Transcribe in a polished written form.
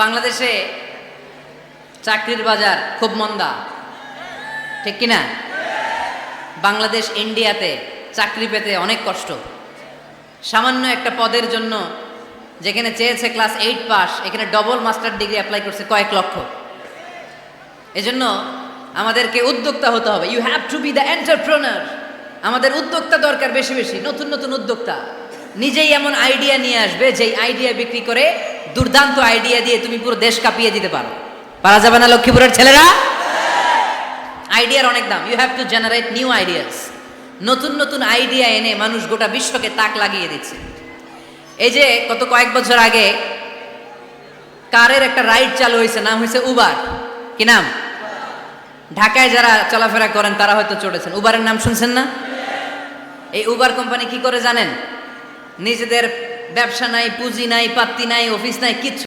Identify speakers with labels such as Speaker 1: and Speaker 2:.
Speaker 1: বাংলাদেশে চাকরির বাজার খুব মন্দা, ঠিক কিনা? বাংলাদেশ ইন্ডিয়াতে চাকরি পেতে অনেক কষ্ট। সামান্য একটা পদের জন্য যেখানে চেয়েছে ক্লাস 8 পাস, এখানে ডবল মাস্টার ডিগ্রি অ্যাপ্লাই করছে কয়েক লক্ষ। এজন্য আমাদেরকে উদ্যোক্তা হতে হবে। You have to be the entrepreneur. আমাদের উদ্যোক্তা দরকার, বেশি বেশি নতুন নতুন উদ্যোক্তা। নিজেই এমন আইডিয়া নিয়ে আসবে যেই আইডিয়া বিক্রি করে দুর্দান্ত আইডিয়া দিয়ে তুমি পুরো দেশ কাঁপিয়ে দিতে পারো। পারা যাবে না লক্ষ্মীপুরের ছেলেরা? আইডিয়ার অনেক দাম। You have to generate new ideas. নতুন নতুন আইডিয়া এনে মানুষ গোটা বিশ্বকে তাক লাগিয়ে দিচ্ছে। এই যে গত কয়েক বছর আগে কারের একটা রাইড চালু হয়েছে, নাম হয়েছে উবার। কি নাম? ঢাকায় যারা চলাফেরা করেন তারা হয়তো চড়েছেন। উবারের নাম শুনছেন না? এই উবার কোম্পানি কি করে জানেন? নিজেদের ব্যবসা নাই, পুঁজি নাই, পাত্তি নাই, অফিস নাই, কিচ্ছু